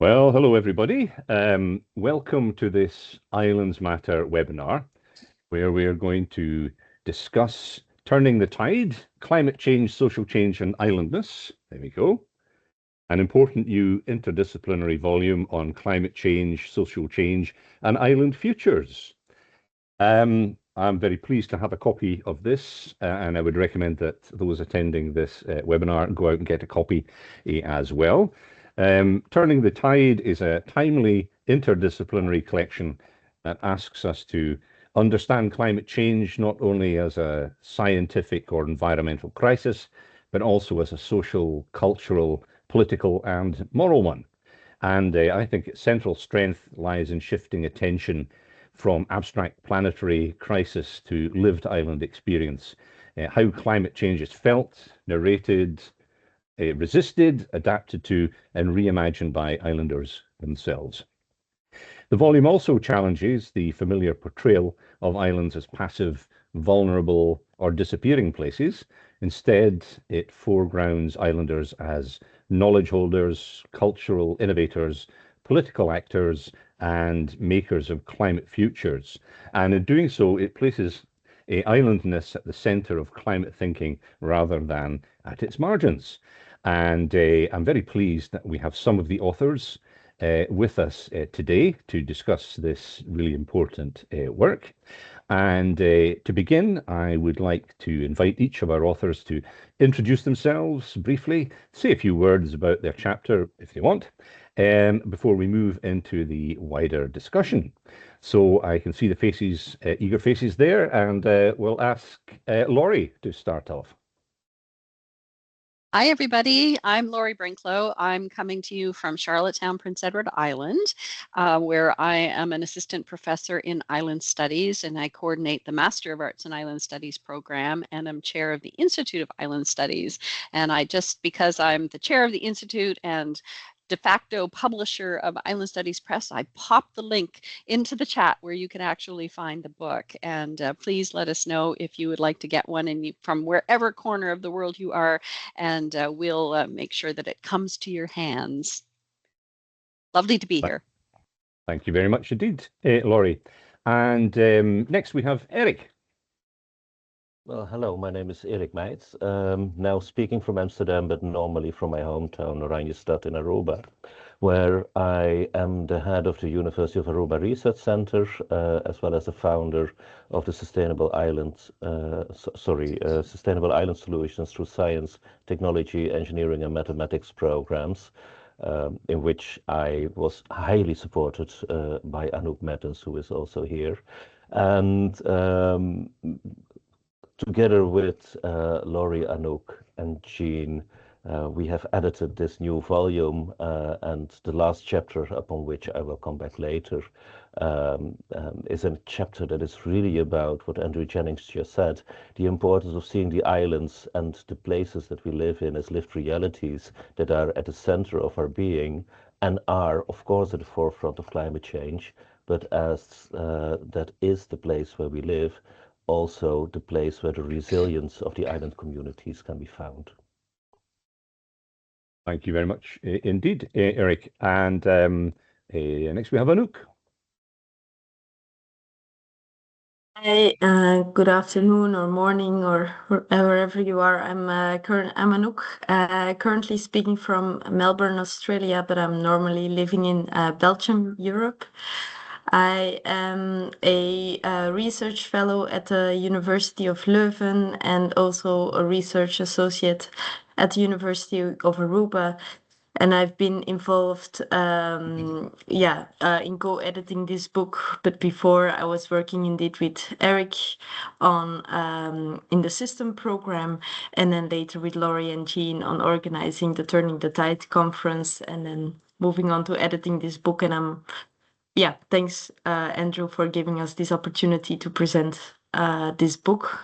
Well, hello everybody. Welcome to this Islands Matter webinar, where we are going to discuss Turning the Tide, Climate Change, Social Change and Islandness. There we go. An important new interdisciplinary volume on climate change, social change and island futures. I'm very pleased to have a copy of this, and I would recommend that those attending this webinar go out and get a copy as well. Turning the Tide is a timely interdisciplinary collection that asks us to understand climate change not only as a scientific or environmental crisis, but also as a social, cultural, political, and moral one. And I think its central strength lies in shifting attention from abstract planetary crisis to lived island experience, how climate change is felt, narrated, resisted, adapted to, and reimagined by islanders themselves. The volume also challenges the familiar portrayal of islands as passive, vulnerable, or disappearing places. Instead, it foregrounds islanders as knowledge holders, cultural innovators, political actors, and makers of climate futures. And in doing so, it places islandness at the center of climate thinking rather than at its margins. And I'm very pleased that we have some of the authors with us today to discuss this really important work. And to begin, I would like to invite each of our authors to introduce themselves briefly, say a few words about their chapter if they want, before we move into the wider discussion. So I can see the faces, eager faces there, and we'll ask Laurie to start off. Hi, everybody. I'm Laurie Brinklow. I'm coming to you from Charlottetown, Prince Edward Island, where I am an assistant professor in Island Studies, and I coordinate the Master of Arts in Island Studies program, and I'm chair of the Institute of Island Studies. And because I'm the chair of the Institute and de facto publisher of Island Studies Press, I popped the link into the chat where you can actually find the book. And please let us know if you would like to get one from wherever corner of the world you are, and we'll make sure that it comes to your hands. Lovely to be here. Thank you very much indeed, Laurie. And next we have Eric. Well, hello, my name is Erik Meijts, now speaking from Amsterdam, but normally from my hometown, Oranjestad in Aruba, where I am the head of the University of Aruba Research Center, as well as the founder of the Sustainable Island Solutions through Science, Technology, Engineering and Mathematics programs, in which I was highly supported by Anouk Mertens, who is also here. And together with Laurie, Anouk, and Jean, we have edited this new volume, and the last chapter, upon which I will come back later, is a chapter that is really about what Andrew Jennings just said, the importance of seeing the islands and the places that we live in as lived realities that are at the center of our being and are, of course, at the forefront of climate change, but as that is the place where we live, also the place where the resilience of the island communities can be found. Thank you very much indeed, Eric. And next we have Anouk. Hi, good afternoon or morning or wherever you are. I'm Anouk, currently speaking from Melbourne, Australia, but I'm normally living in Belgium, Europe. I am a research fellow at the University of Leuven and also a research associate at the University of Aruba. And I've been involved, in co-editing this book. But before, I was working indeed with Eric on in the system program, and then later with Laurie and Jean on organizing the Turning the Tide conference, and then moving on to editing this book. And thanks, Andrew, for giving us this opportunity to present this book.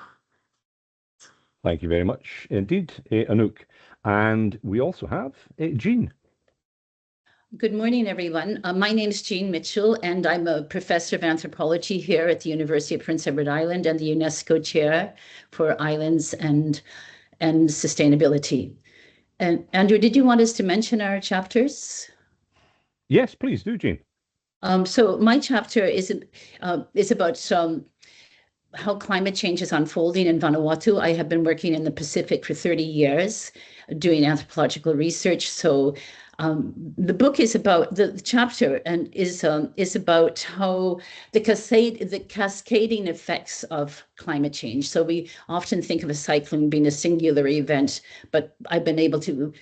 Thank you very much indeed, Anouk. And we also have Jean. Good morning, everyone. My name is Jean Mitchell, and I'm a professor of anthropology here at the University of Prince Edward Island and the UNESCO Chair for Islands and Sustainability. And Andrew, did you want us to mention our chapters? Yes, please do, Jean. So my chapter is about how climate change is unfolding in Vanuatu. I have been working in the Pacific for 30 years, doing anthropological research. So the book is about the chapter and is about how the cascading effects of climate change. So we often think of a cyclone being a singular event, but I've been able to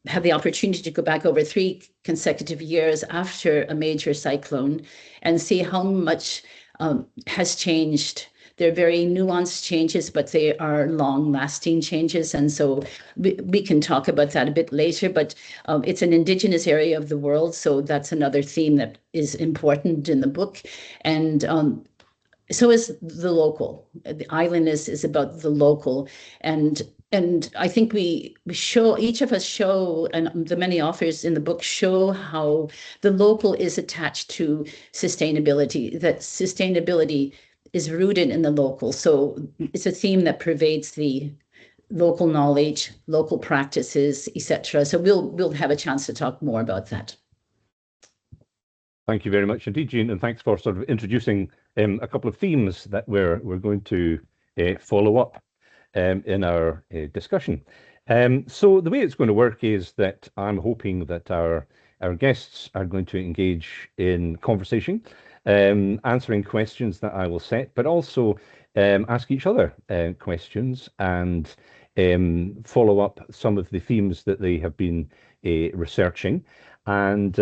have the opportunity to go back over 3 consecutive years after a major cyclone and see how much has changed. They're very nuanced changes, but they are long-lasting changes. And so we can talk about that a bit later, but it's an indigenous area of the world. So that's another theme that is important in the book. And so is the local. The islandness is about the local. And I think we show, each of us show, and the many authors in the book show how the local is attached to sustainability, that sustainability is rooted in the local. So it's a theme that pervades the local knowledge, local practices, etc. So we'll have a chance to talk more about that. Thank you very much indeed, Jean, and thanks for sort of introducing a couple of themes that we're going to follow up in our discussion. So the way it's going to work is that I'm hoping that our guests are going to engage in conversation, answering questions that I will set, but also ask each other questions and follow up some of the themes that they have been researching. And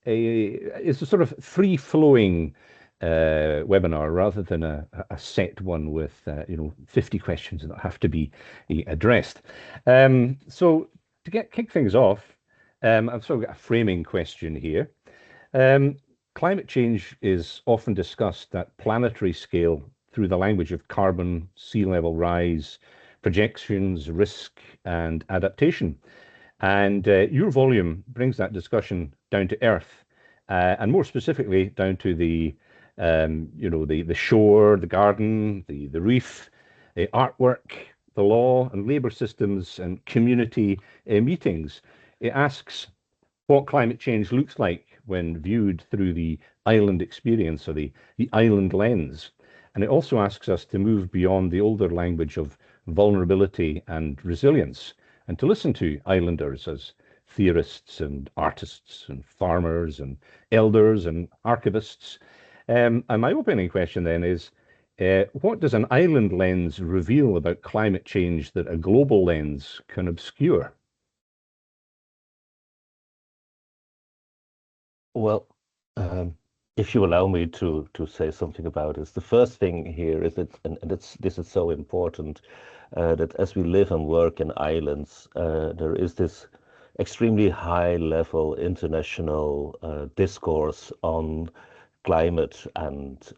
it's a sort of free-flowing webinar rather than a set one with 50 questions that have to be addressed. So to kick things off, I've sort of got a framing question here. Climate change is often discussed at planetary scale through the language of carbon, sea level rise, projections, risk, and adaptation. And your volume brings that discussion down to earth, and more specifically down to the shore, the garden, the reef, artwork, the law and labor systems, and community meetings. It asks what climate change looks like when viewed through the island experience or the island lens. And it also asks us to move beyond the older language of vulnerability and resilience, and to listen to islanders as theorists and artists and farmers and elders and archivists. And my opening question then is, what does an island lens reveal about climate change that a global lens can obscure? Well, if you allow me to say something about this, the first thing here is that, and this is so important, that as we live and work in islands, there is this extremely high level international discourse on climate and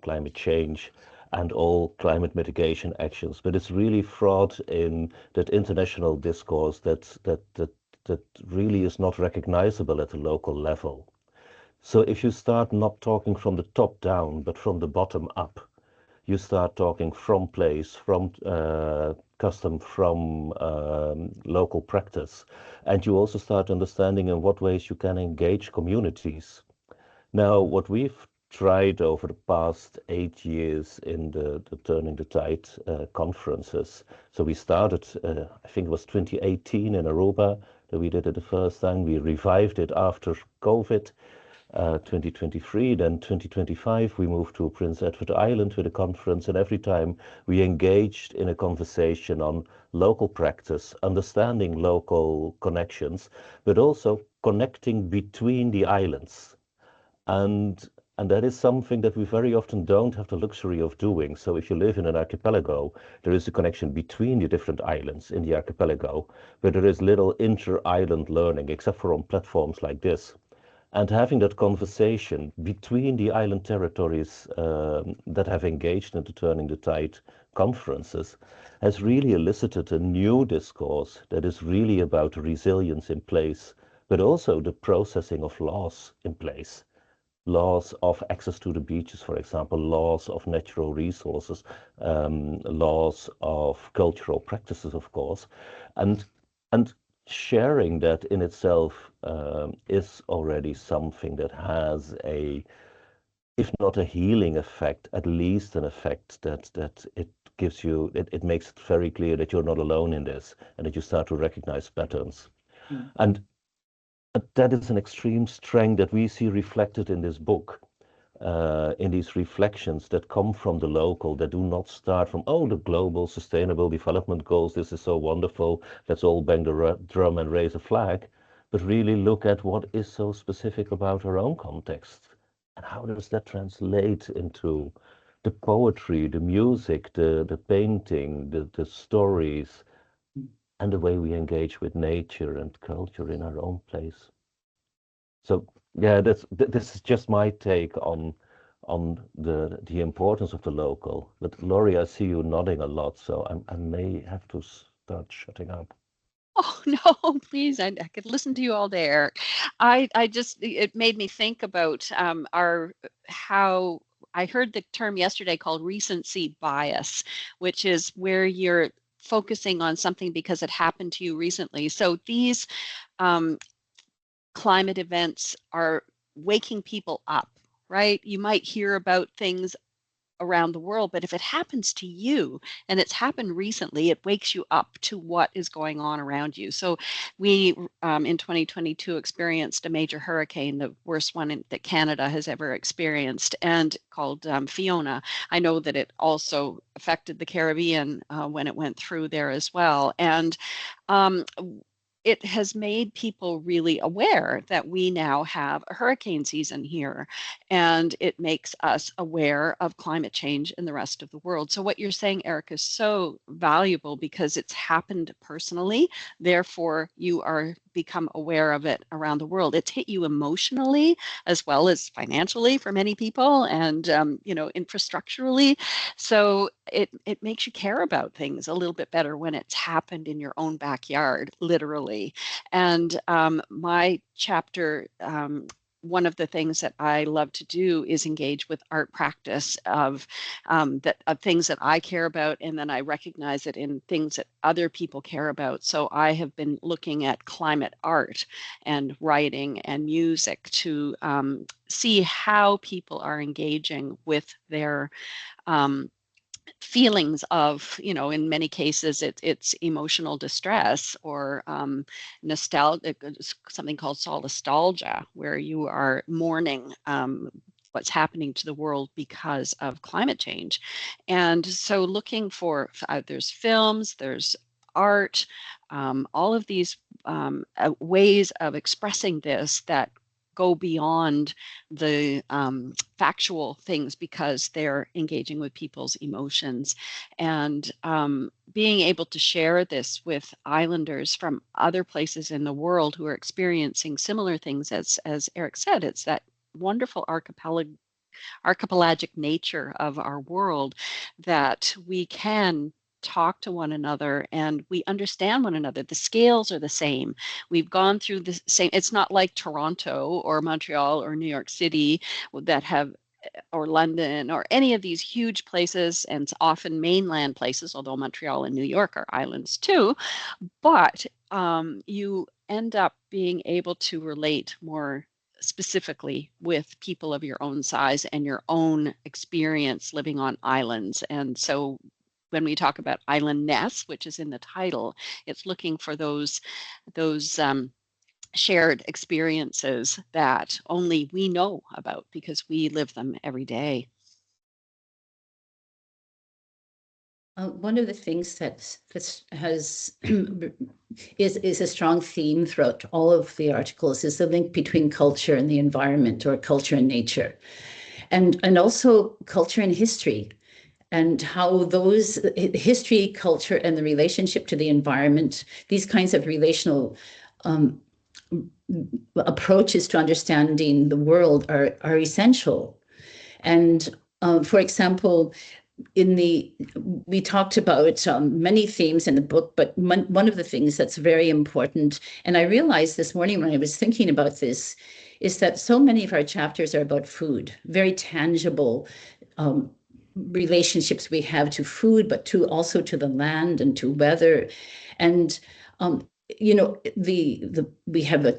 climate change and all climate mitigation actions. But it's really fraught in that international discourse that really is not recognizable at the local level. So if you start not talking from the top down, but from the bottom up, you start talking from place, from custom, from local practice, and you also start understanding in what ways you can engage communities. Now, what we've tried over the past 8 years in the Turning the Tide conferences, so we started, I think it was 2018 in Aruba, that we did it the first time. We revived it after COVID. 2023, then 2025, we moved to Prince Edward Island with a conference, and every time we engaged in a conversation on local practice, understanding local connections, but also connecting between the islands. And that is something that we very often don't have the luxury of doing. So if you live in an archipelago, there is a connection between the different islands in the archipelago, but there is little inter-island learning, except for on platforms like this. And having that conversation between the island territories that have engaged in the Turning the Tide conferences has really elicited a new discourse that is really about resilience in place, but also the processing of laws in place. Laws of access to the beaches, for example, laws of natural resources, laws of cultural practices, of course. And sharing that in itself is already something that has a, if not a healing effect, at least an effect that it gives you, it makes it very clear that you're not alone in this and that you start to recognize patterns. Mm. And that is an extreme strength that we see reflected in this book, in these reflections that come from the local, that do not start from, oh, the global sustainable development goals, this is so wonderful, let's all bang the drum and raise a flag, but really look at what is so specific about our own context. And how does that translate into the poetry, the music, the painting, the stories, and the way we engage with nature and culture in our own place. So yeah, this is just my take on the importance of the local. But Laurie, I see you nodding a lot, so I may have to start shutting up. Oh no, please! I could listen to you all day, Eric. It made me think about how I heard the term yesterday called recency bias, which is where you're focusing on something because it happened to you recently. So these climate events are waking people up, right? You might hear about things around the world, but if it happens to you and it's happened recently, it wakes you up to what is going on around you. So we in 2022 experienced a major hurricane, the worst one that Canada has ever experienced, and called Fiona. I know that it also affected the Caribbean when it went through there as well. And um, it has made people really aware that we now have a hurricane season here, and it makes us aware of climate change in the rest of the world. So what you're saying, Eric, is so valuable because it's happened personally. Therefore, you are become aware of it around the world. It's hit you emotionally as well as financially for many people, and infrastructurally. So it makes you care about things a little bit better when it's happened in your own backyard, literally. And my chapter, one of the things that I love to do is engage with art practice of things that I care about, and then I recognize it in things that other people care about. So I have been looking at climate art and writing and music to see how people are engaging with their feelings of, in many cases it's emotional distress or nostalgia, something called solastalgia, where you are mourning what's happening to the world because of climate change. And so looking for, there's films, there's art, all of these ways of expressing this that go beyond the factual things because they're engaging with people's emotions. And being able to share this with islanders from other places in the world who are experiencing similar things, as Eric said, it's that wonderful archipelagic nature of our world that we can talk to one another and we understand one another. The scales are the same. We've gone through the same. It's not like Toronto or Montreal or New York City that have, or London or any of these huge places, and it's often mainland places, although Montreal and New York are islands too. But you end up being able to relate more specifically with people of your own size and your own experience living on islands. And so when we talk about Islandness, which is in the title, it's looking for those shared experiences that only we know about because we live them every day. One of the things that has is a strong theme throughout all of the articles is the link between culture and the environment, or culture and nature, and also culture and history, and how those history, culture, and the relationship to the environment, these kinds of relational approaches to understanding the world are essential. And for example, we talked about many themes in the book, but one of the things that's very important, and I realized this morning when I was thinking about this, is that so many of our chapters are about food, very tangible relationships we have to food, but also to the land and to weather. And we have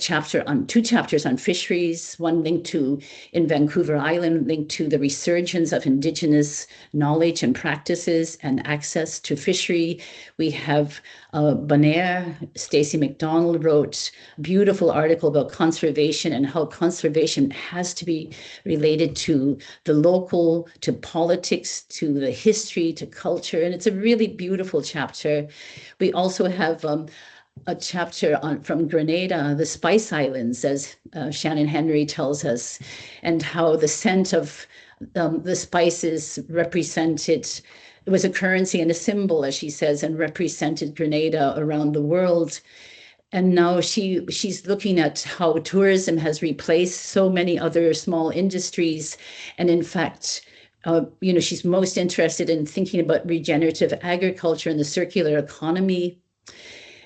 two chapters on fisheries, one linked to, in Vancouver Island, linked to the resurgence of Indigenous knowledge and practices and access to fishery. We have Bonaire, Stacey McDonald wrote a beautiful article about conservation and how conservation has to be related to the local, to politics, to the history, to culture. And it's a really beautiful chapter. We also have a chapter from Grenada, the Spice Islands, as Shannon Henry tells us, and how the scent of the spices represented, it was a currency and a symbol, as she says, and represented Grenada around the world. And now she's looking at how tourism has replaced so many other small industries. And in fact, she's most interested in thinking about regenerative agriculture and the circular economy.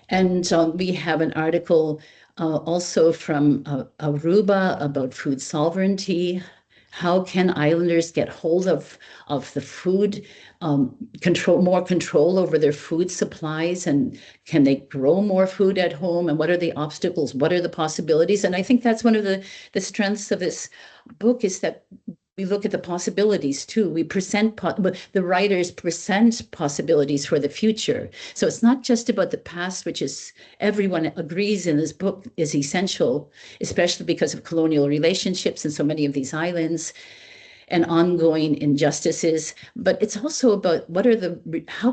And we have an article also from Aruba about food sovereignty. How can islanders get hold of the food, more control over their food supplies, and can they grow more food at home? And what are the obstacles? What are the possibilities? And I think that's one of the strengths of this book, is that we look at the possibilities too. We the writers present possibilities for the future. So it's not just about the past, which is, everyone agrees in this book is essential, especially because of colonial relationships in so many of these islands and ongoing injustices. But it's also about how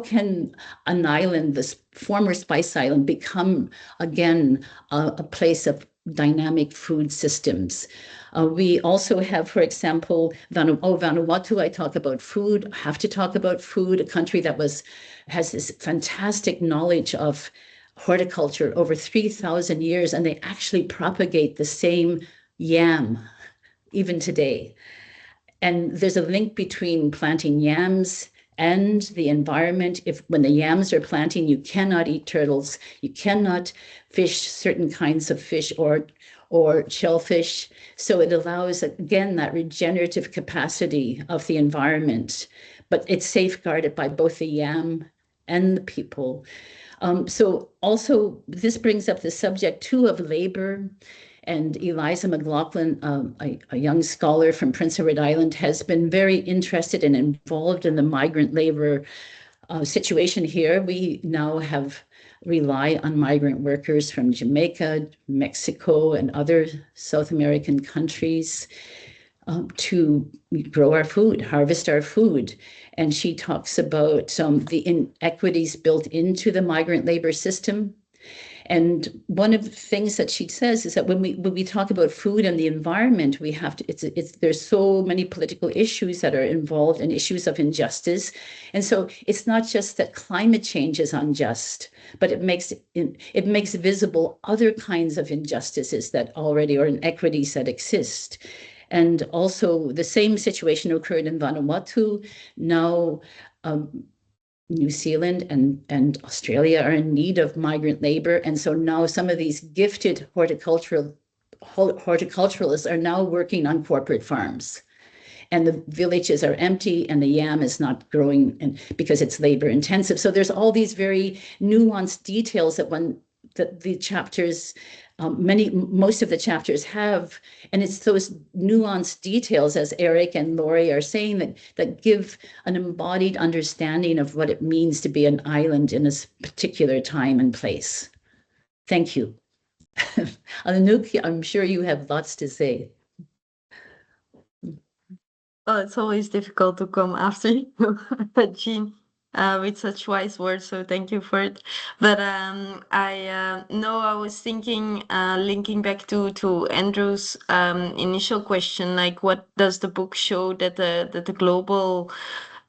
can an island, this former Spice Island, become again a place of dynamic food systems. We also have, for example, Vanuatu. I talk about food, have to talk about food, a country that has this fantastic knowledge of horticulture over 3,000 years, and they actually propagate the same yam even today. And there's a link between planting yams and the environment. When the yams are planting, you cannot eat turtles, you cannot fish certain kinds of fish or shellfish. So it allows, again, that regenerative capacity of the environment, but it's safeguarded by both the yam and the people. So also, this brings up the subject too of labor. And Eliza McLaughlin, a young scholar from Prince Edward Island, has been very interested and involved in the migrant labor situation here. We now rely on migrant workers from Jamaica, Mexico, and other South American countries to grow our food, harvest our food. And she talks about the inequities built into the migrant labor system. And one of the things that she says is that when we talk about food and the environment, we have to, there's so many political issues that are involved and issues of injustice. And so it's not just that climate change is unjust, but it makes visible other kinds of injustices that already, or inequities that exist. And also the same situation occurred in Vanuatu. Now, New Zealand and Australia are in need of migrant labor. And so now some of these gifted horticulturalists are now working on corporate farms. And the villages are empty and the yam is not growing because it's labor intensive. So there's all these very nuanced details that the chapters, most of the chapters have, and it's those nuanced details, as Eric and Laurie are saying, that give an embodied understanding of what it means to be an island in a particular time and place. Thank you. Anouk, I'm sure you have lots to say. Oh, it's always difficult to come after you, Jean, with such wise words. So thank you for it. But I was thinking, linking back to Andrew's initial question, like what does the book show that the global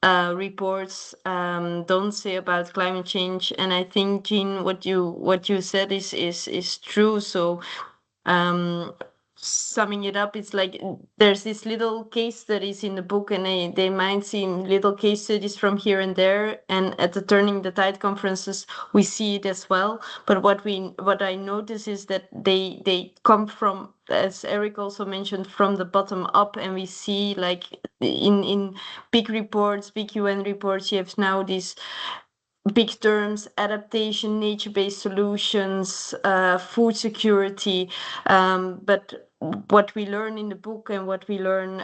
reports don't say about climate change? And I think, Jean, what you said is true. So summing it up, it's like there's this little case studies in the book, and they might seem little case studies from here and there, and at the Turning the Tide conferences we see it as well. But what I notice is that they come from, as Eric also mentioned, from the bottom up, and we see like in big reports, big UN reports, you have now these big terms: adaptation, nature-based solutions, food security. But what we learn in the book and what we learn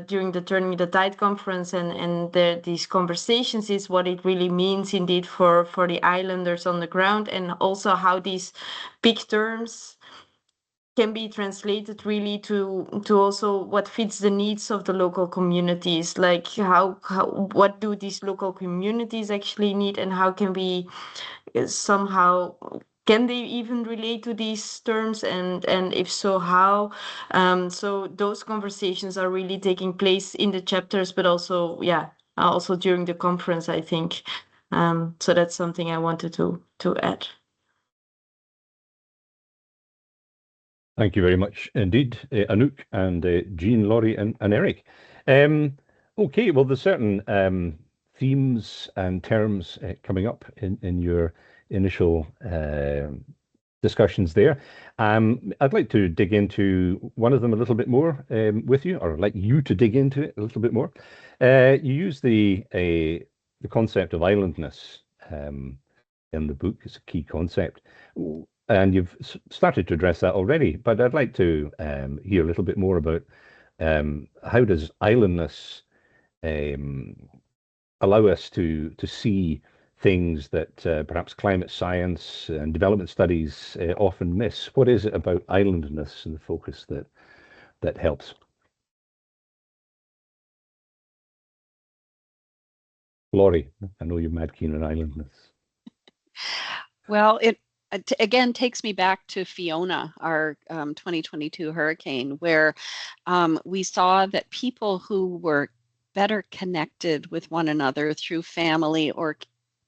during the Turning the Tide conference and these conversations is what it really means indeed for the islanders on the ground, and also how these big terms can be translated really to also what fits the needs of the local communities, like what do these local communities actually need, and how can we somehow, can they even relate to these terms, and if so, how? So those conversations are really taking place in the chapters, but also also during the conference, I think. So that's something I wanted to add. Thank you very much indeed, Anouk and Jean, Laurie, and Eric. Okay, well, there's certain themes and terms coming up in your initial discussions there. I'd like to dig into one of them a little bit more with you, or I'd like you to dig into it a little bit more. You use the concept of islandness in the book. It's a key concept. And you've started to address that already, but I'd like to hear a little bit more about how does islandness allow us to see things that perhaps climate science and development studies often miss? What is it about islandness and the focus that helps? Laurie, I know you're mad keen on islandness. Well, it again takes me back to Fiona, our 2022 hurricane, where we saw that people who were better connected with one another through family or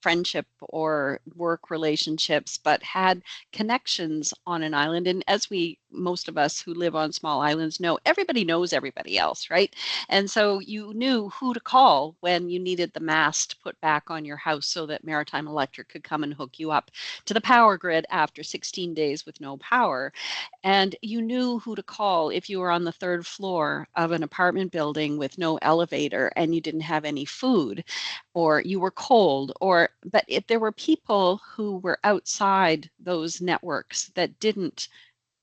friendship or work relationships, but had connections on an island. And as most of us who live on small islands know, everybody knows everybody else, right? And so you knew who to call when you needed the mast put back on your house so that Maritime Electric could come and hook you up to the power grid after 16 days with no power. And you knew who to call if you were on the third floor of an apartment building with no elevator and you didn't have any food, or you were cold, but if there were people who were outside those networks that didn't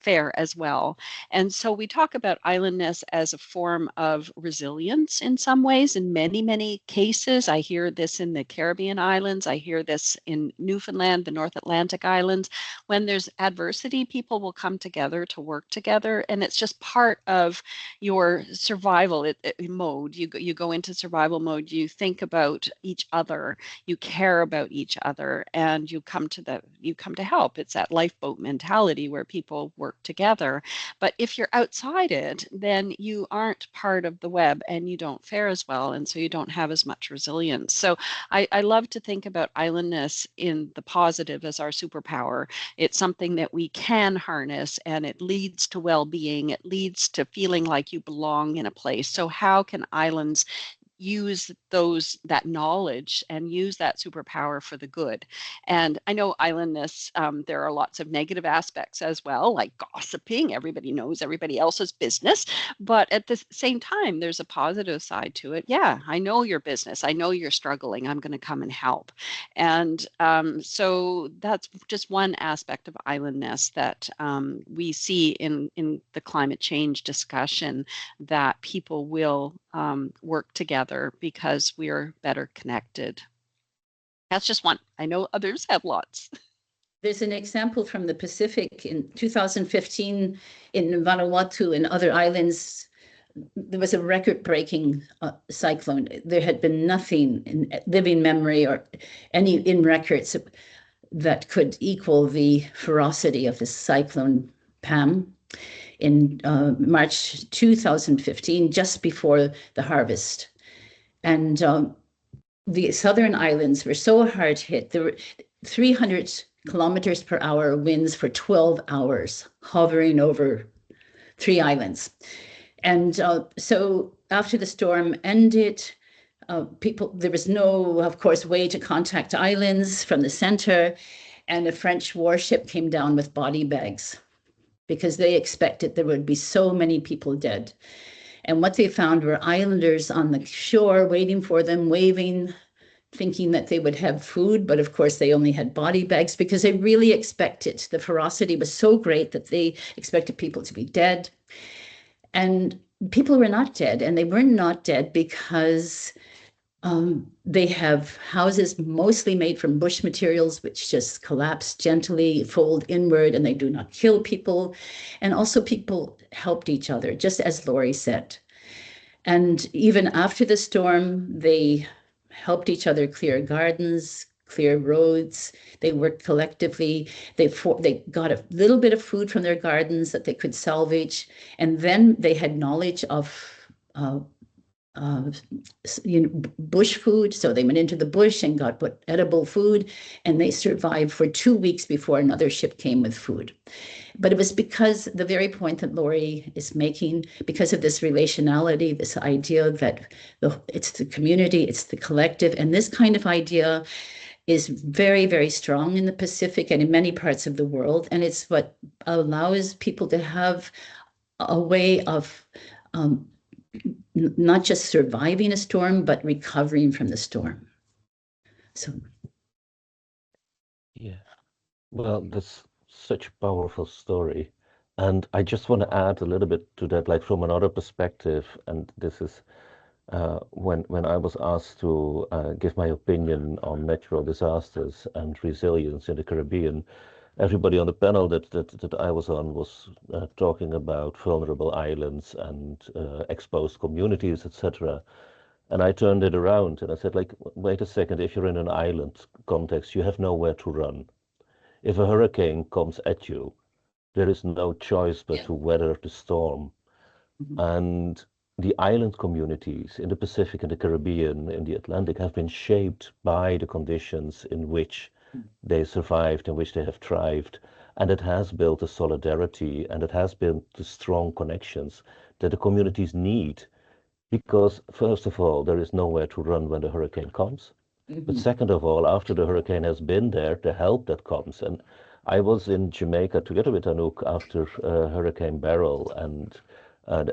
fare as well. And so we talk about islandness as a form of resilience in some ways, in many, many cases. I hear this in the Caribbean islands. I hear this in Newfoundland, the North Atlantic islands. When there's adversity, people will come together to work together. And it's just part of your survival mode. You go into survival mode, you think about each other, you care about each other, and you come to help. It's that lifeboat mentality where people work together. But if you're outside it, then you aren't part of the web and you don't fare as well. And so you don't have as much resilience. So I love to think about islandness in the positive as our superpower. It's something that we can harness, and it leads to well-being. It leads to feeling like you belong in a place. So how can islands use that knowledge and use that superpower for the good? And I know islandness, there are lots of negative aspects as well, like gossiping. Everybody knows everybody else's business, but at the same time, there's a positive side to it. Yeah, I know your business. I know you're struggling. I'm going to come and help. And so that's just one aspect of islandness that we see in the climate change discussion, that people will work together because we are better connected. That's just one. I know others have lots. There's an example from the Pacific in 2015 in Vanuatu and other islands. There was a record-breaking cyclone. There had been nothing in living memory or any in records that could equal the ferocity of this cyclone Pam in March 2015, just before the harvest. And the southern islands were so hard hit. There were 300 kilometers per hour winds for 12 hours, hovering over 3 islands. And so after the storm ended, there was no, of course, way to contact islands from the center. And a French warship came down with body bags because they expected there would be so many people dead. And what they found were islanders on the shore waiting for them, waving thinking that they would have food, but of course they only had body bags because they really expected, the ferocity was so great that they expected people to be dead. And people were not dead, and they were not dead because they have houses mostly made from bush materials, which just collapse gently, fold inward, and they do not kill people. And also people helped each other, just as Laurie said. And even after the storm, they helped each other clear gardens, clear roads. They worked collectively. They got a little bit of food from their gardens that they could salvage. And then they had knowledge of bush food. So they went into the bush and got edible food, and they survived for 2 weeks before another ship came with food. But it was because the very point that Laurie is making, because of this relationality, this idea that it's the community, it's the collective, and this kind of idea is very, very strong in the Pacific and in many parts of the world. And it's what allows people to have a way of not just surviving a storm, but recovering from the storm. So. Yeah, well, that's such a powerful story. And I just want to add a little bit to that, like from another perspective. And this is when I was asked to give my opinion on natural disasters and resilience in the Caribbean, everybody on the panel that I was on was talking about vulnerable islands and exposed communities, etc. And I turned it around and I said, like, wait a second, if you're in an island context, you have nowhere to run. If a hurricane comes at you, there is no choice but to weather the storm. Mm-hmm. And the island communities in the Pacific and the Caribbean, in the Atlantic, have been shaped by the conditions in which they survived, in which they have thrived. And it has built a solidarity and it has built the strong connections that the communities need. Because, first of all, there is nowhere to run when the hurricane comes. Mm-hmm. But second of all, after the hurricane has been there, the help that comes. And I was in Jamaica together with Anouk after Hurricane Beryl, and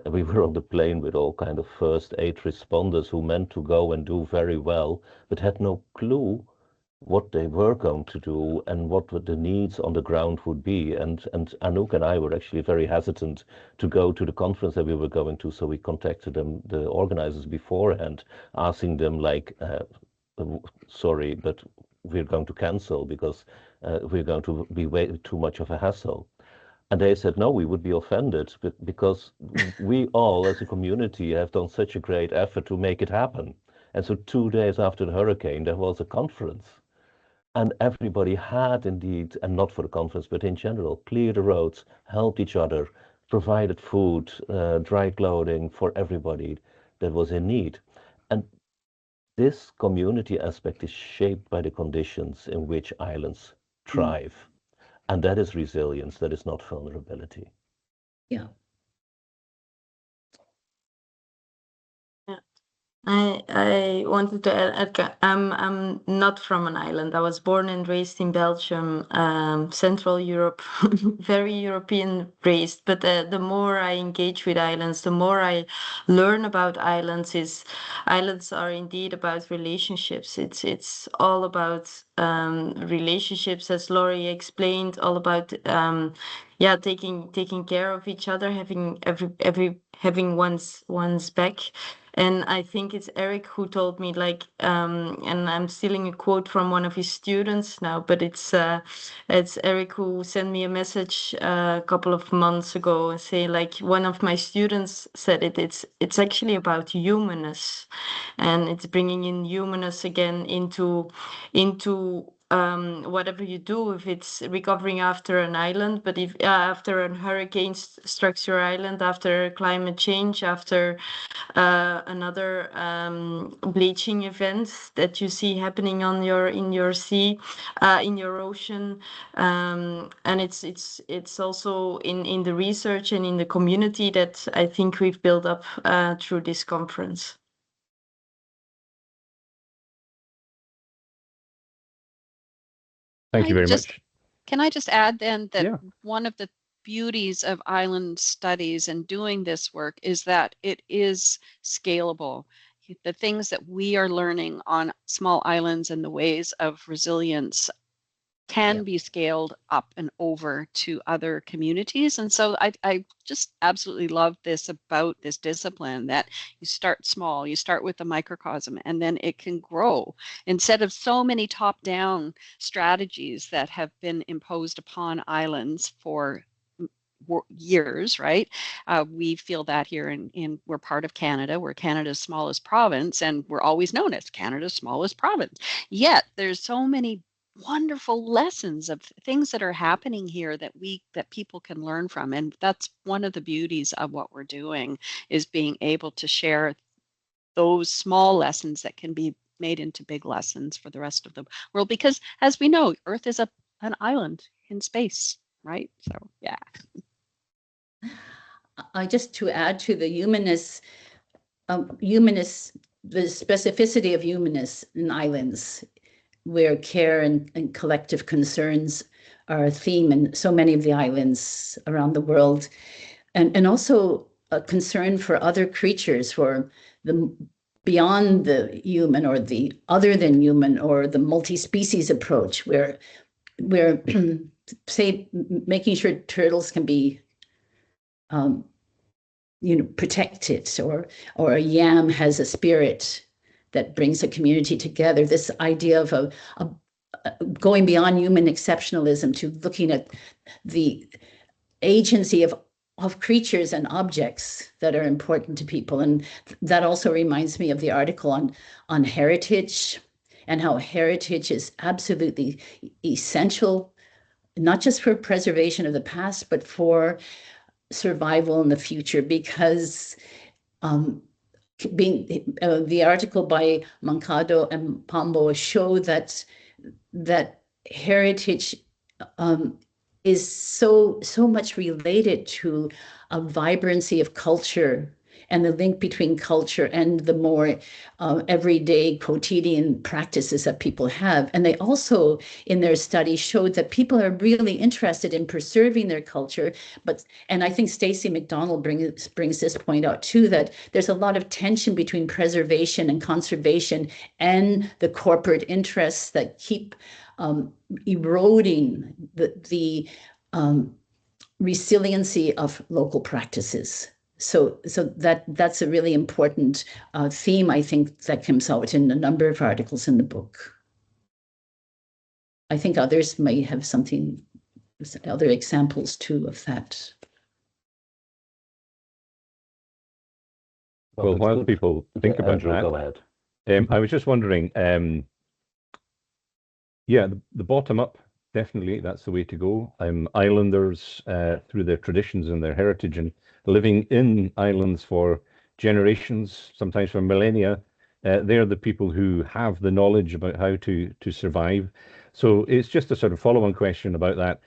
we were on the plane with all kind of first aid responders who meant to go and do very well, but had no clue what they were going to do and what the needs on the ground would be. And Anouk and I were actually very hesitant to go to the conference that we were going to, so we contacted them, the organizers, beforehand, asking them like, sorry, but we're going to cancel because we're going to be way too much of a hassle. And they said, no, we would be offended, but because we all as a community have done such a great effort to make it happen. And so 2 days after the hurricane, there was a conference. And everybody had indeed, and not for the conference, but in general, cleared the roads, helped each other, provided food, dry clothing for everybody that was in need. And this community aspect is shaped by the conditions in which islands thrive. And that is resilience, that is not vulnerability. Yeah. I wanted to add, I'm not from an island. I was born and raised in Belgium, Central Europe, very European raised. But the more I engage with islands, the more I learn about islands. Islands are indeed about relationships. It's all about relationships, as Laurie explained, all about taking care of each other, having one's back. And I think it's Eric who told me, like, and I'm stealing a quote from one of his students now, but it's Eric who sent me a message a couple of months ago and say, like, one of my students said it's actually about humanness, and it's bringing in humanness again into whatever you do, if it's recovering after an island, but if after a hurricane strikes your island, after climate change, after another bleaching event that you see happening in your sea, in your ocean, and it's also in the research and in the community that I think we've built up through this conference. Thank you very much. Can I just add then that Yeah. one of the beauties of island studies and doing this work is that it is scalable. the things that we are learning on small islands and the ways of resilience can be scaled up and over to other communities. And so I just absolutely love this about this discipline, that you start small, you start with a microcosm, and then it can grow instead of so many top-down strategies that have been imposed upon islands for years, right? We feel that here in we're part of Canada. We're Canada's smallest province, and we're always known as Canada's smallest province. Yet there's so many wonderful lessons of things that are happening here that people can learn from, and that's one of the beauties of what we're doing, is being able to share those small lessons that can be made into big lessons for the rest of the world, because as we know, Earth is an island in space, right? So yeah. Just to add to the humanness, the specificity of humanness in islands, where care and collective concerns are a theme in so many of the islands around the world, and also a concern for other creatures, for the beyond the human or the other than human, or the multi-species approach, where we're say making sure turtles can be protected, or a yam has a spirit that brings a community together. This idea of a going beyond human exceptionalism to looking at the agency of creatures and objects that are important to people. And that also reminds me of the article on heritage, and how heritage is absolutely essential, not just for preservation of the past, but for survival in the future. Because the article by Mancado and Pombo show that heritage is so much related to a vibrancy of culture, and the link between culture and the more everyday quotidian practices that people have. And they also, in their study, showed that people are really interested in preserving their culture. And I think Stacey McDonald brings this point out too, that there's a lot of tension between preservation and conservation, and the corporate interests that keep eroding the resiliency of local practices. So that's a really important theme, I think, that comes out in a number of articles in the book. I think others may have other examples too of that. Well, while people think about Andrew, that, go ahead. I was just wondering, the bottom up, definitely, that's the way to go. Islanders, through their traditions and their heritage, and living in islands for generations, sometimes for millennia, they're the people who have the knowledge about how to survive. So it's just a sort of follow-on question about that.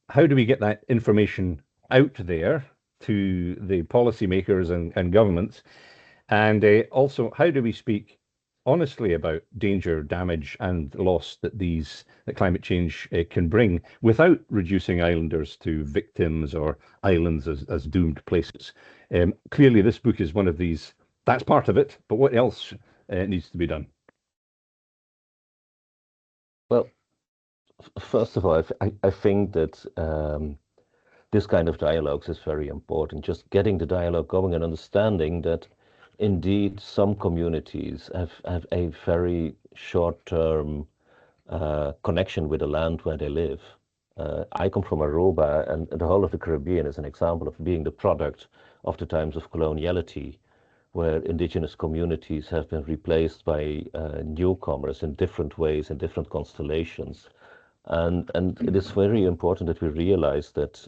How do we get that information out there to the policymakers and governments? And also, how do we speak honestly about danger, damage, and loss that climate change can bring, without reducing islanders to victims or islands as doomed places? Clearly, this book is one of these. That's part of it, but what else needs to be done? Well, first of all, I think that this kind of dialogues is very important. Just getting the dialogue going and understanding that indeed some communities have a very short-term connection with the land where they live. I come from Aruba, and the whole of the Caribbean is an example of being the product of the times of coloniality, where indigenous communities have been replaced by newcomers in different ways, in different constellations. And it is very important that we realize that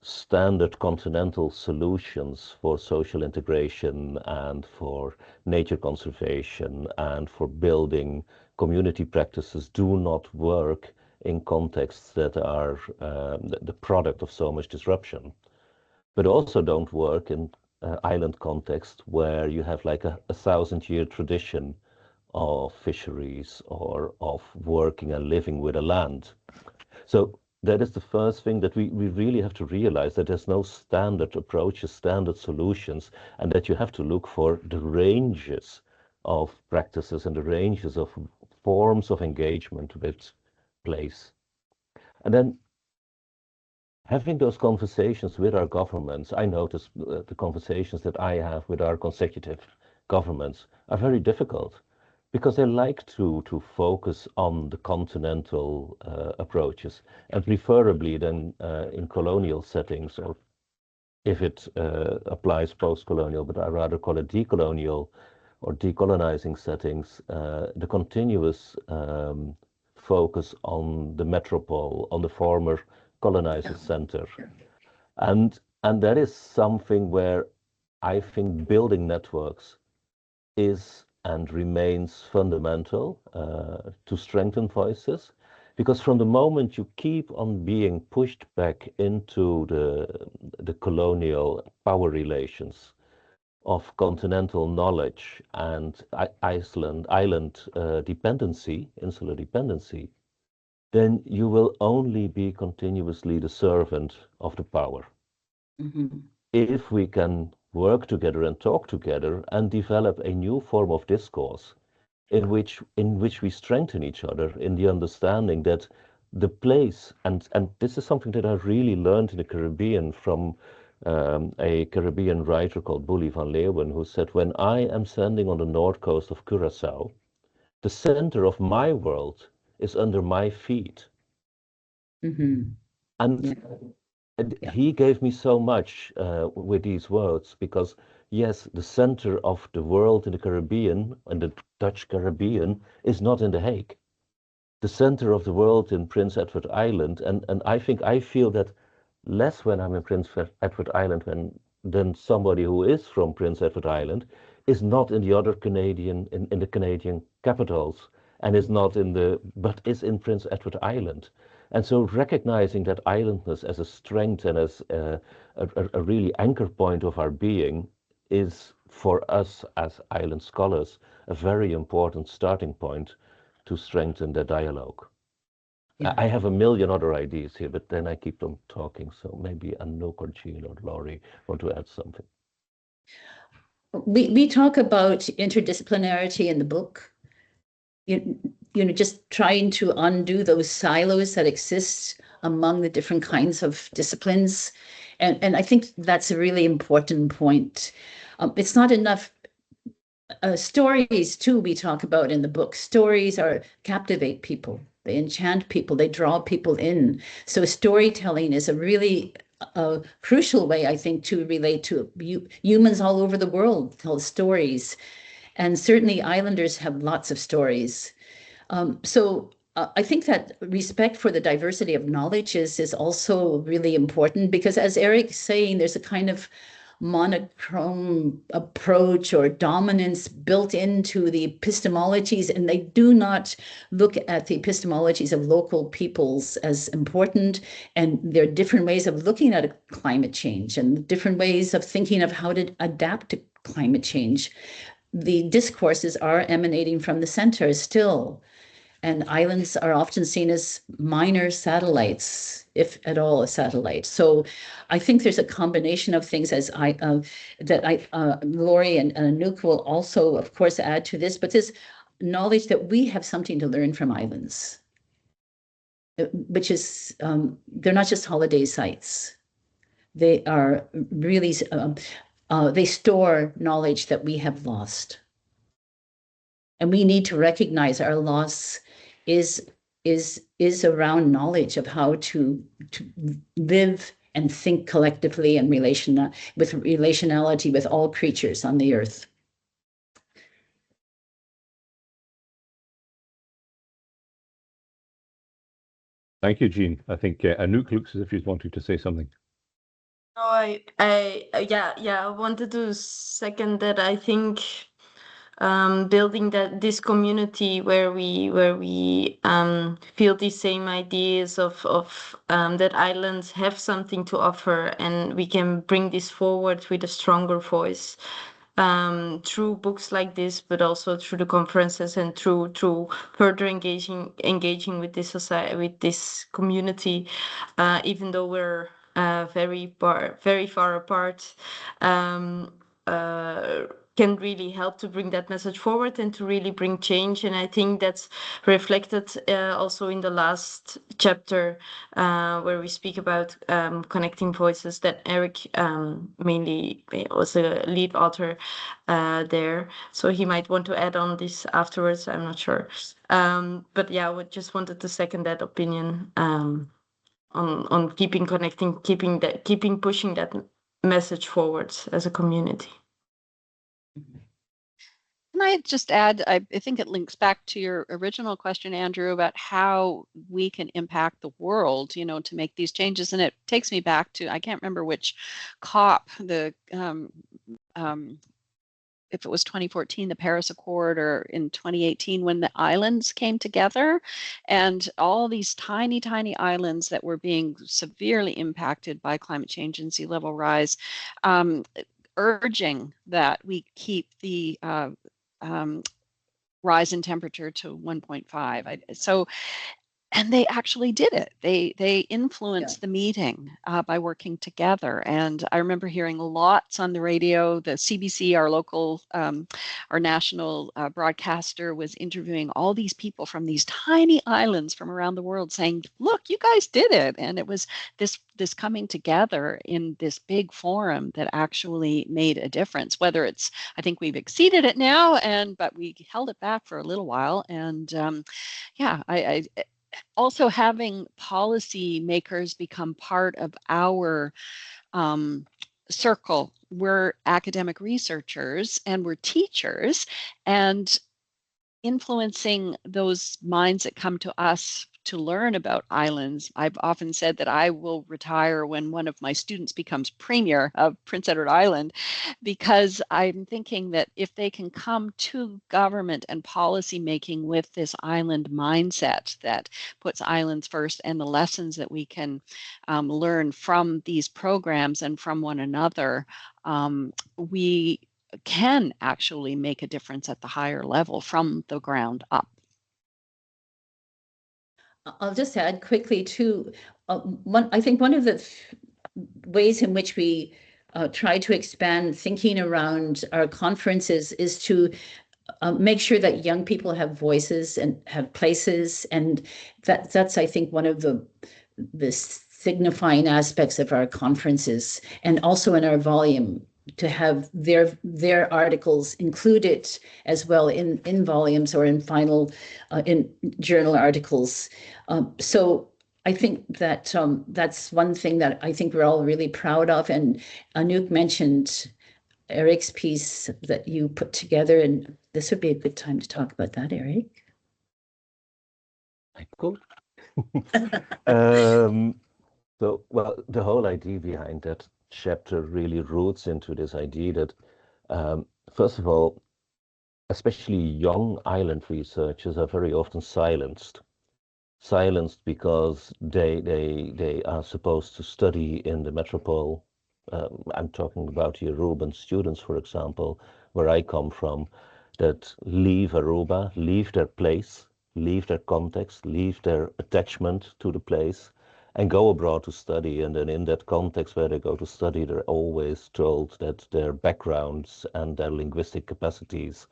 standard continental solutions for social integration and for nature conservation and for building community practices do not work in contexts that are the product of so much disruption, but also don't work in island context where you have like a 1,000-year tradition of fisheries or of working and living with a land. So that is the first thing that we really have to realize, that there's no standard approaches, standard solutions, and that you have to look for the ranges of practices and the ranges of forms of engagement with place. And then having those conversations with our governments, I notice the conversations that I have with our consecutive governments are very difficult because they like to focus on the continental approaches, and preferably then in colonial settings, or if it applies post-colonial, but I rather call it decolonial or decolonizing settings, the continuous focus on the metropole, on the former colonized center. And that is something where I think building networks is and remains fundamental to strengthen voices, because from the moment you keep on being pushed back into the colonial power relations of continental knowledge and island dependency, insular dependency, then you will only be continuously the servant of the power. Mm-hmm. If we can work together and talk together and develop a new form of discourse in which we strengthen each other in the understanding that the place, and this is something that I really learned in the Caribbean from a Caribbean writer called Bully van Leeuwen, who said, when I am standing on the north coast of Curaçao, the center of my world is under my feet. Mm-hmm. And Yeah. he gave me so much with these words, because yes, the center of the world in the Caribbean and the Dutch Caribbean is not in The Hague. The center of the world in Prince Edward Island, and I think I feel that less when I'm in Prince Edward Island than somebody who is from Prince Edward Island, is not in the other Canadian, in the Canadian capitals, and is not but is in Prince Edward Island. And so recognizing that islandness as a strength and as a really anchor point of our being is, for us as island scholars, a very important starting point to strengthen the dialogue. Yeah. I have a million other ideas here, but then I keep them talking. So maybe Anouk or Jean or Laurie want to add something. We talk about interdisciplinarity in the book. You know, just trying to undo those silos that exist among the different kinds of disciplines. And I think that's a really important point. It's not enough. Stories too, we talk about in the book. Stories captivate people. They enchant people. They draw people in. So storytelling is a really crucial way, I think, to relate to humans all over the world. Tell stories, and certainly islanders have lots of stories. So I think that respect for the diversity of knowledge is also really important, because as Eric's saying, there's a kind of monochrome approach or dominance built into the epistemologies, and they do not look at the epistemologies of local peoples as important. And there are different ways of looking at climate change and different ways of thinking of how to adapt to climate change. The discourses are emanating from the center still. And islands are often seen as minor satellites, if at all a satellite. So I think there's a combination of things Laurie and Anouk will also, of course, add to this, but this knowledge that we have something to learn from islands, which is, they're not just holiday sites. They are really, they store knowledge that we have lost. And we need to recognize our loss is around knowledge of how to live and think collectively and with relationality with all creatures on the earth. Thank you, Jean. I think Anouk looks as if she's wanted to say something. No, I wanted to second that. I think building this community where we feel the same ideas of that islands have something to offer, and we can bring this forward with a stronger voice. through books like this, but also through the conferences and through further engaging with this society, with this community, even though we're very far apart, can really help to bring that message forward and to really bring change. And I think that's reflected also in the last chapter, where we speak about connecting voices, that Eric mainly was a lead author there. So he might want to add on this afterwards, I'm not sure. But yeah, I just wanted to second that opinion on keeping connecting, keeping pushing that message forwards as a community. Can I just add, I think it links back to your original question, Andrew, about how we can impact the world, to make these changes. And it takes me back to, I can't remember which COP, if it was 2014, the Paris Accord, or in 2018, when the islands came together, and all these tiny, tiny islands that were being severely impacted by climate change and sea level rise, urging that we keep the rise in temperature to 1.5. And they actually did it. They influenced the meeting by working together. And I remember hearing lots on the radio. The CBC, our local, our national broadcaster, was interviewing all these people from these tiny islands from around the world, saying, "Look, you guys did it." And it was this coming together in this big forum that actually made a difference. Whether it's, I think we've exceeded it now, but we held it back for a little while. And I also having policy makers become part of our circle. We're academic researchers and we're teachers, and influencing those minds that come to us to learn about islands. I've often said that I will retire when one of my students becomes premier of Prince Edward Island, because I'm thinking that if they can come to government and policy making with this island mindset that puts islands first, and the lessons that we can learn from these programs and from one another, we can actually make a difference at the higher level from the ground up. I'll just add quickly too, I think one of the ways in which we try to expand thinking around our conferences is to make sure that young people have voices and have places, and that's I think one of the signifying aspects of our conferences, and also in our volume, to have their articles included as well in volumes or in final in journal articles. So I think that that's one thing that I think we're all really proud of. And Anouk mentioned Eric's piece that you put together, and this would be a good time to talk about that, Eric. Cool. So, well, the whole idea behind that chapter really roots into this idea that, first of all, especially young island researchers are very often silenced because they are supposed to study in the metropole. I'm talking about the Aruban students, for example, where I come from, that leave Aruba, leave their place, leave their context, leave their attachment to the place, and go abroad to study. And then in that context where they go to study, they're always told that their backgrounds and their linguistic capacities,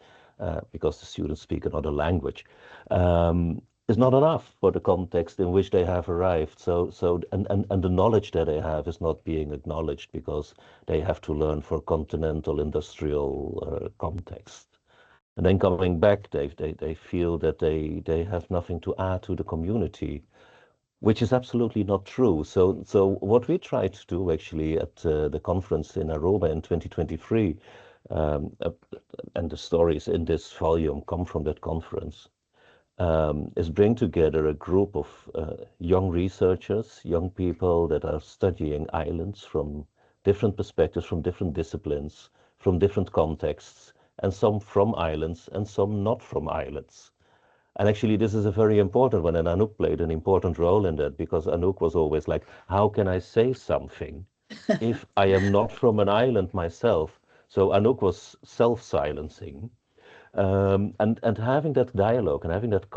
because the students speak another language, is not enough for the context in which they have arrived. And the knowledge that they have is not being acknowledged because they have to learn for continental industrial context. And then coming back, they feel that they have nothing to add to the community, which is absolutely not true. So what we tried to do actually at the conference in Aruba in 2023, and the stories in this volume come from that conference, is bring together a group of young researchers, young people that are studying islands from different perspectives, from different disciplines, from different contexts, and some from islands and some not from islands. And actually, this is a very important one, and Anouk played an important role in that, because Anouk was always like, how can I say something if I am not from an island myself? So Anouk was self-silencing. And having that dialogue and having that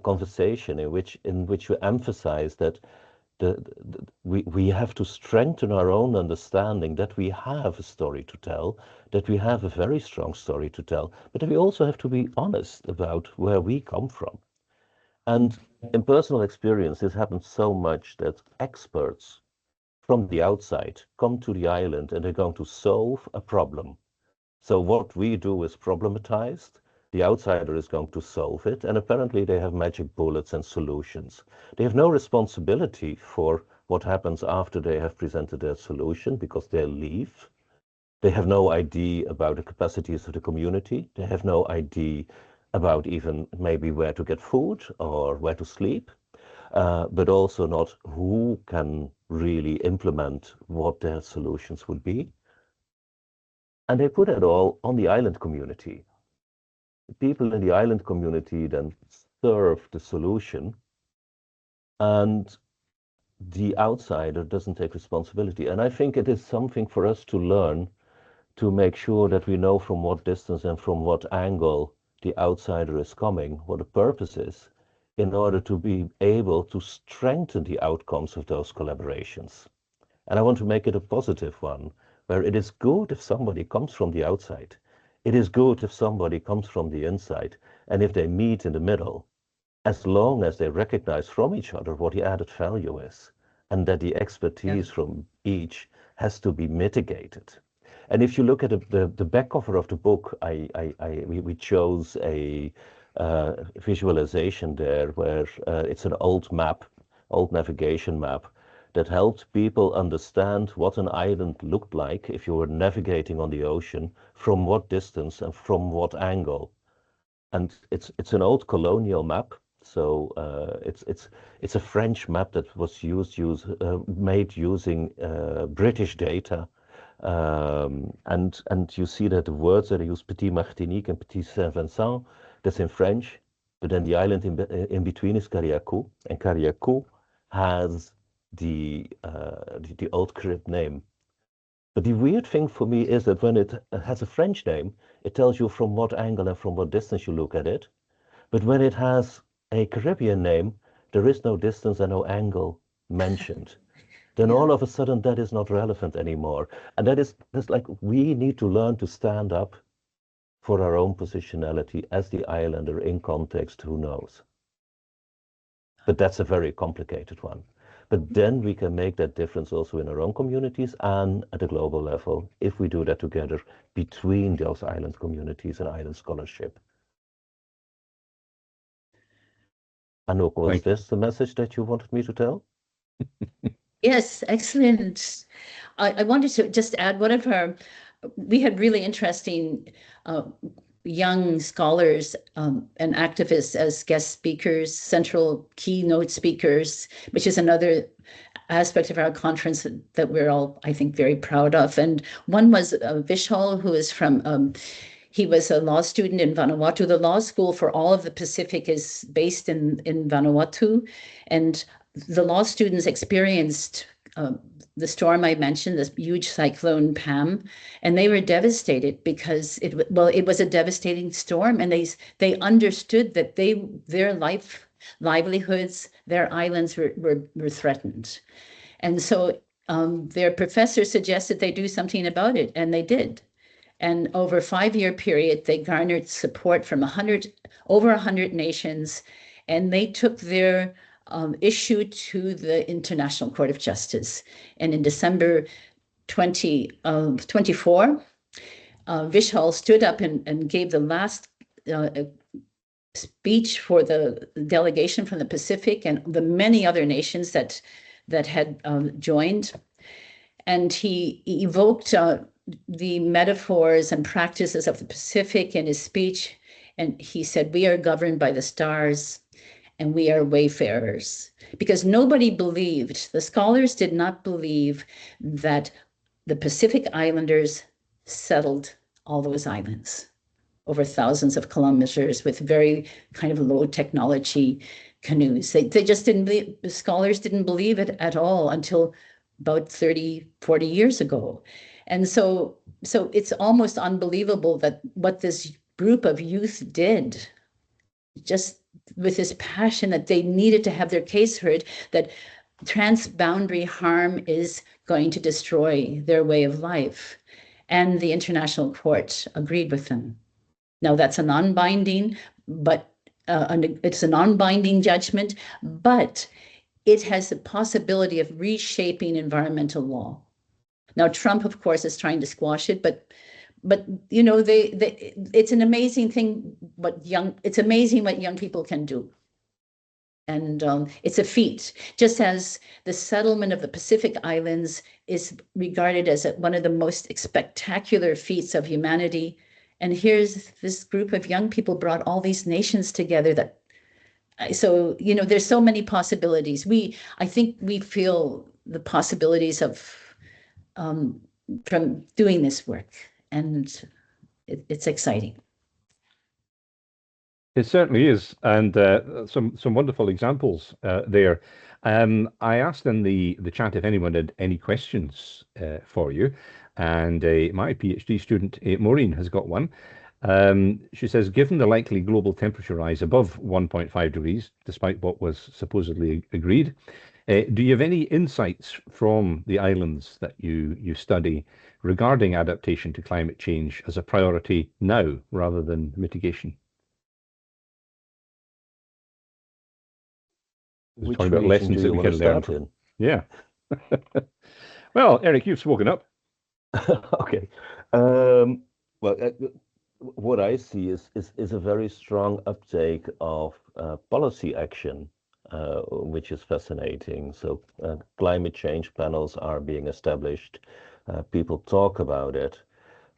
conversation in which we emphasize that we have to strengthen our own understanding that we have a story to tell, that we have a very strong story to tell, but that we also have to be honest about where we come from. And in personal experience, this happens so much that experts from the outside come to the island and they're going to solve a problem. So what we do is problematized. The outsider is going to solve it, and apparently they have magic bullets and solutions. They have no responsibility for what happens after they have presented their solution because they leave. They have no idea about the capacities of the community. They have no idea about even maybe where to get food or where to sleep, but also not who can really implement what their solutions would be. And they put it all on the island community. The people in the island community then serve the solution, and the outsider doesn't take responsibility. And I think it is something for us to learn to make sure that we know from what distance and from what angle the outsider is coming, what the purpose is, in order to be able to strengthen the outcomes of those collaborations. And I want to make it a positive one, where it is good if somebody comes from the outside. It is good if somebody comes from the inside. And if they meet in the middle, as long as they recognize from each other what the added value is, and that the expertise from each has to be mitigated. And if you look at the back cover of the book, we chose a visualization there where it's an old map, old navigation map, that helped people understand what an island looked like if you were navigating on the ocean, from what distance and from what angle. And it's an old colonial map, so it's a French map that was made using British data, and you see that the words that they use, Petit Martinique and Petit Saint-Vincent, that's in French, but then the island in between is Carriacou, and Carriacou has the old Carib name. But the weird thing for me is that when it has a French name, it tells you from what angle and from what distance you look at it. But when it has a Caribbean name, there is no distance and no angle mentioned. Then all of a sudden that is not relevant anymore. And that's like, we need to learn to stand up for our own positionality as the islander in context, who knows? But that's a very complicated one. But then we can make that difference also in our own communities and at a global level if we do that together between those island communities and island scholarship. Anouk, was this the message that you wanted me to tell? Yes, excellent. I wanted to just add we had really interesting young scholars and activists as guest speakers, central keynote speakers, which is another aspect of our conference that we're all, I think, very proud of. And one was Vishal, who is from, he was a law student in Vanuatu. The law school for all of the Pacific is based in Vanuatu. And the law students experienced the storm I mentioned, this huge cyclone Pam, and they were devastated because it was a devastating storm, and they understood that their livelihoods, their islands were threatened, and so their professor suggested they do something about it, and they did. And over a 5-year period, they garnered support from over 100 nations, and they took their issue to the International Court of Justice. And in December 2024, Vishal stood up and gave the last speech for the delegation from the Pacific and the many other nations that had joined. And he evoked the metaphors and practices of the Pacific in his speech. And he said, "We are governed by the stars, and we are wayfarers," because nobody believed, the scholars did not believe that the Pacific Islanders settled all those islands over thousands of kilometers with very kind of low technology canoes. They just didn't believe, the scholars didn't believe it at all until about 30, 40 years ago. And so so it's almost unbelievable that what this group of youth did, just with this passion that they needed to have their case heard, that transboundary harm is going to destroy their way of life. And the International Court agreed with them. Now that's a non-binding, but it's a non-binding judgment, but it has the possibility of reshaping environmental law. Now Trump, of course, is trying to squash it, but you know, it's an amazing thing. It's amazing what young people can do. And it's a feat, just as the settlement of the Pacific Islands is regarded as one of the most spectacular feats of humanity. And here's this group of young people brought all these nations together. So, you know, there's so many possibilities. I think we feel the possibilities of from doing this work, and it's exciting. It certainly is, and some wonderful examples there. I asked in the chat if anyone had any questions for you, and my PhD student Maureen has got one. She says, given the likely global temperature rise above 1.5 degrees, despite what was supposedly agreed, do you have any insights from the islands that you study regarding adaptation to climate change as a priority now rather than mitigation? Which talking about region lessons do that you we want to can learn start in? Yeah. Well, Eric, you've spoken up. Okay. Well, what I see is a very strong uptake of policy action, which is fascinating. So climate change panels are being established. People talk about it,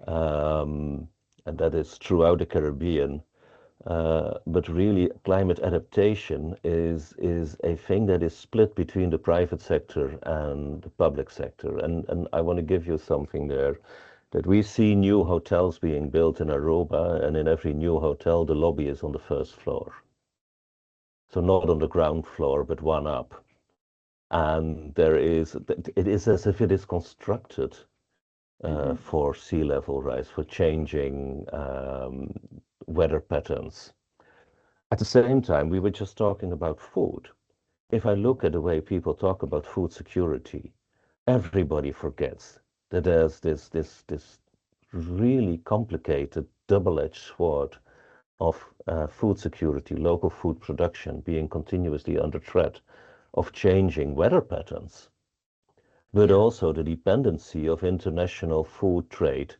and that is throughout the Caribbean. But really, climate adaptation is a thing that is split between the private sector and the public sector. And I want to give you something there, that we see new hotels being built in Aruba, and in every new hotel, the lobby is on the first floor. So not on the ground floor, but one up. And it is as if it is constructed for sea level rise, for changing weather patterns. At the same time, we were just talking about food. If I look at the way people talk about food security, everybody forgets that there's this really complicated double-edged sword of food security, local food production being continuously under threat of changing weather patterns, but also the dependency of international food trade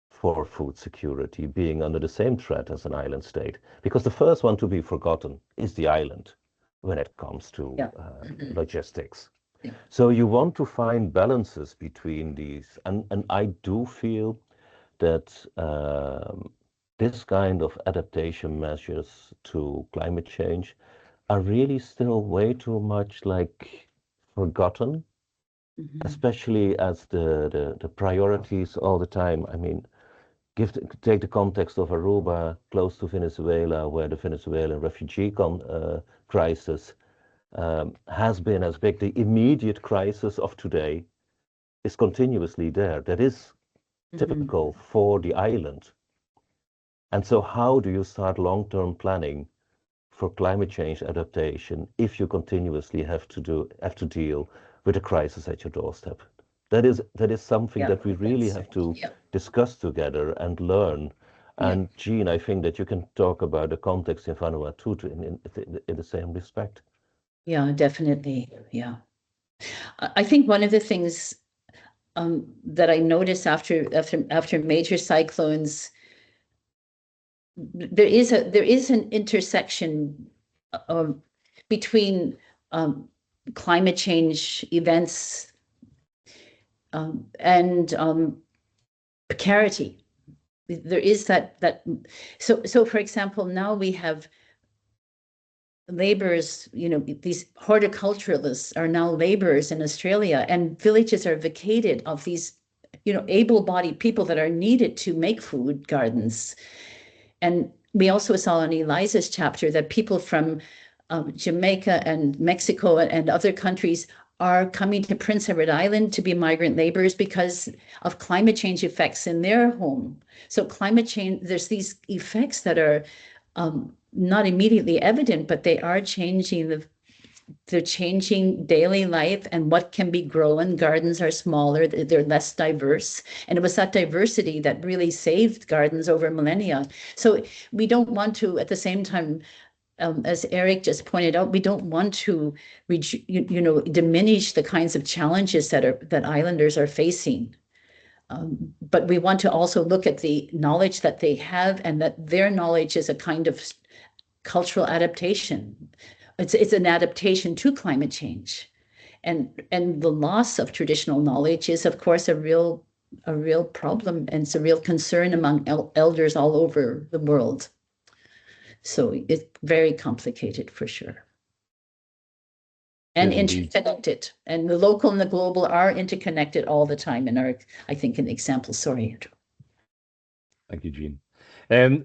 for food security being under the same threat as an island state. Because the first one to be forgotten is the island when it comes to logistics. Yeah. So you want to find balances between these. And I do feel that this kind of adaptation measures to climate change are really still way too much like forgotten, especially as the priorities all the time. I mean, take the context of Aruba, close to Venezuela, where the Venezuelan refugee crisis has been as big. The immediate crisis of today is continuously there. That is typical for the island. And so how do you start long-term planning for climate change adaptation if you continuously have to deal with a crisis at your doorstep? That is something that we really have to discuss together and learn. And Jean, I think that you can talk about the context in Vanuatu in the same respect. Yeah, definitely. Yeah. I think one of the things that I noticed after major cyclones, there is an intersection between climate change events and precarity. There is that. So for example, now we have laborers, you know, these horticulturalists are now laborers in Australia, and villages are vacated of these, you know, able-bodied people that are needed to make food gardens. And we also saw in Eliza's chapter that people from Jamaica and Mexico and other countries are coming to Prince Edward Island to be migrant laborers because of climate change effects in their home. So climate change, there's these effects that are not immediately evident, but they are changing they're changing daily life and what can be grown. Gardens are smaller, they're less diverse. And it was that diversity that really saved gardens over millennia. So we don't want to, at the same time, as Eric just pointed out, we don't want to, diminish the kinds of challenges that islanders are facing. But we want to also look at the knowledge that they have, and that their knowledge is a kind of cultural adaptation. It's an adaptation to climate change, and the loss of traditional knowledge is, of course, a real problem, and it's a real concern among elders all over the world. So it's very complicated for sure. And interconnected. And the local and the global are interconnected all the time in our, I think, an example. Sorry, Andrew. Thank you, Jean.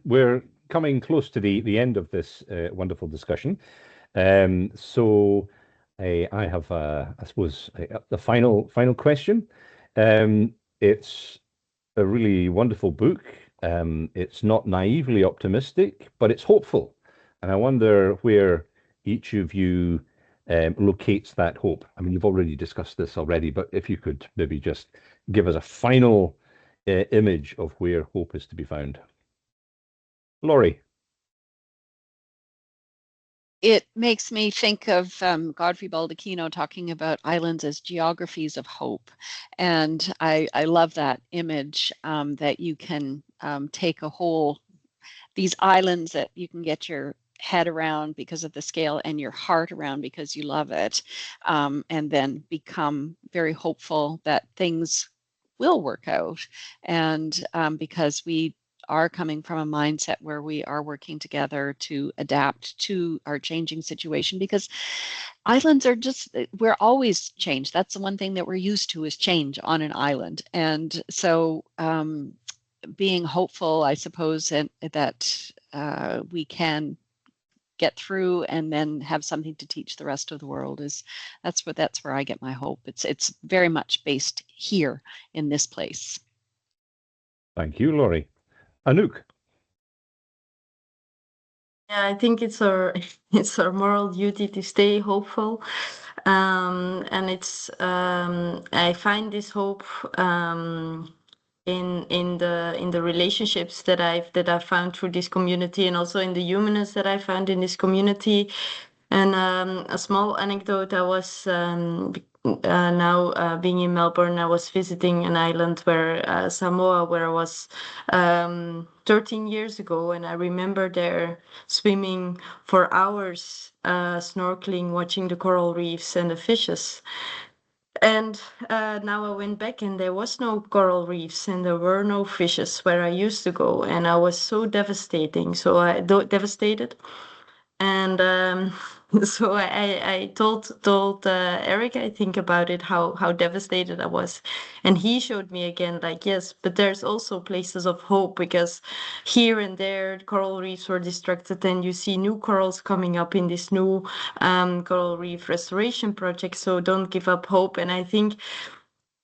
We're coming close to the end of this wonderful discussion. So I have, I suppose, the final question. It's a really wonderful book. It's not naively optimistic, but it's hopeful. And I wonder where each of you locates that hope. I mean, you've already discussed this already, but if you could maybe just give us a final image of where hope is to be found. Laurie. It makes me think of Godfrey Baldacchino talking about islands as geographies of hope. And I love that image, that you can take these islands that you can get your head around because of the scale, and your heart around because you love it, and then become very hopeful that things will work out. And because we are coming from a mindset where we are working together to adapt to our changing situation, because islands are we're always change. That's the one thing that we're used to, is change on an island. And so being hopeful, I suppose, that we can get through and then have something to teach the rest of the world, that's where I get my hope. It's very much based here in this place. Thank you, Laurie. Anouk. Yeah, I think it's our moral duty to stay hopeful, and it's I find this hope in the relationships that I've found through this community, and also in the humanness that I found in this community. And a small anecdote: I was now being in Melbourne, I was visiting an island where Samoa, where I was 13 years ago, and I remember there swimming for hours, snorkeling, watching the coral reefs and the fishes. And now I went back, and there was no coral reefs, and there were no fishes where I used to go, and I was so devastated. And so I told Eric, I think, about it, how devastated I was, and he showed me again, like, yes, but there's also places of hope, because here and there coral reefs were destructed, and you see new corals coming up in this new coral reef restoration project. So don't give up hope. And I think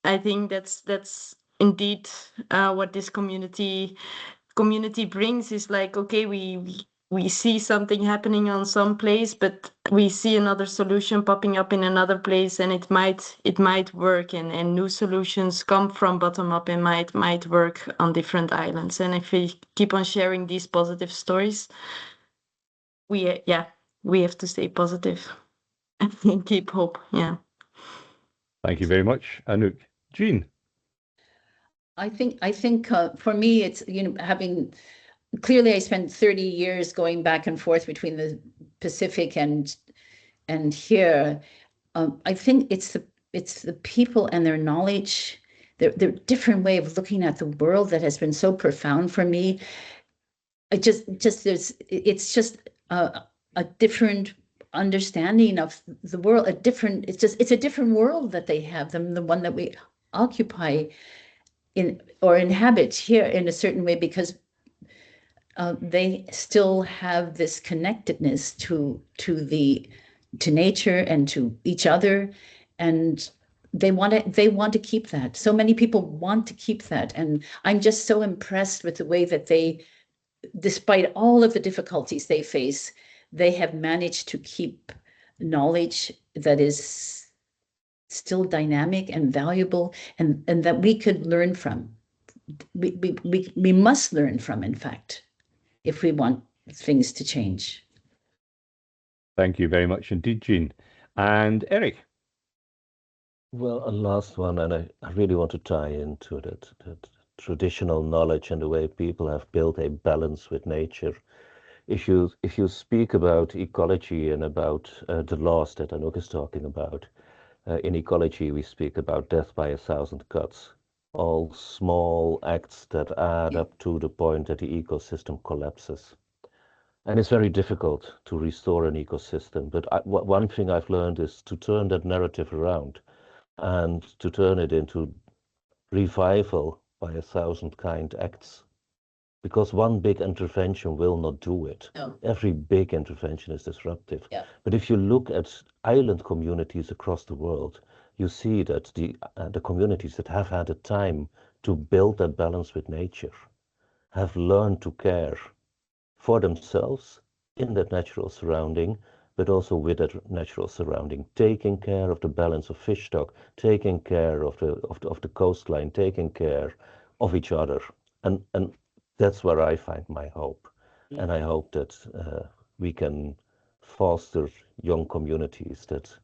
that's indeed what this community brings, is like, okay, we see something happening on some place, but we see another solution popping up in another place, and it might work, and new solutions come from bottom up and might work on different islands. And if we keep on sharing these positive stories, we have to stay positive and keep hope. Yeah. Thank you very much, Anouk. Jean. I think for me, it's, having clearly I spent 30 years going back and forth between the Pacific and here. I think it's the people and their knowledge, their different way of looking at the world that has been so profound for me. It's just a different understanding of the world, it's a different world that they have than the one that we occupy or inhabit here in a certain way, because they still have this connectedness to nature and to each other, and they want to keep that. So many people want to keep that, and I'm just so impressed with the way that they, despite all of the difficulties they face, they have managed to keep knowledge that is still dynamic and valuable, and that we could learn from. We must learn from, in fact, if we want things to change. Thank you very much indeed, Jean. And Eric? Well, a last one, and I really want to tie into that traditional knowledge and the way people have built a balance with nature. If you speak about ecology and about the loss that Anouk is talking about, in ecology we speak about death by 1,000 cuts, all small acts that add up to the point that the ecosystem collapses. And it's very difficult to restore an ecosystem. But one thing I've learned is to turn that narrative around and to turn it into revival by 1,000 kind acts. Because one big intervention will not do it. No. Every big intervention is disruptive. Yeah. But if you look at island communities across the world, you see that the communities that have had the time to build that balance with nature have learned to care for themselves in that natural surrounding, but also with that natural surrounding, taking care of the balance of fish stock, taking care of the coastline, taking care of each other, and that's where I find my hope, and I hope that we can foster young communities that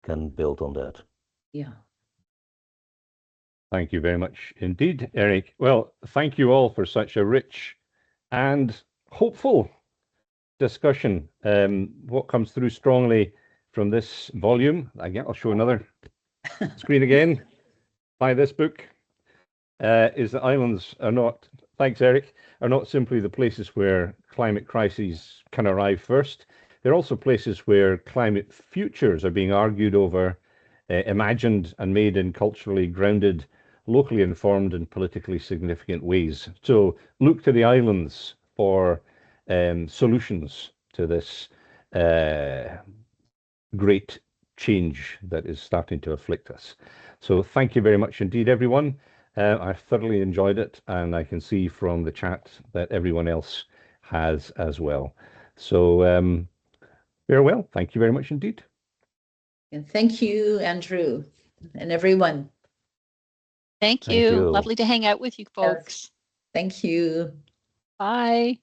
can build on that. Yeah. Thank you very much indeed, Eric. Well, thank you all for such a rich and hopeful discussion. What comes through strongly from this volume, again, I'll show another screen again, by this book, is that islands are not, thanks Eric, are not simply the places where climate crises can arrive first. They're also places where climate futures are being argued over, imagined and made in culturally grounded, locally informed and politically significant ways. So look to the islands for solutions to this great change that is starting to afflict us. So thank you very much indeed, everyone. I thoroughly enjoyed it, and I can see from the chat that everyone else has as well. So farewell. Thank you very much indeed. And thank you, Andrew, and everyone. Thank Thank you. you. Lovely to hang out with you folks. Thank you. Bye.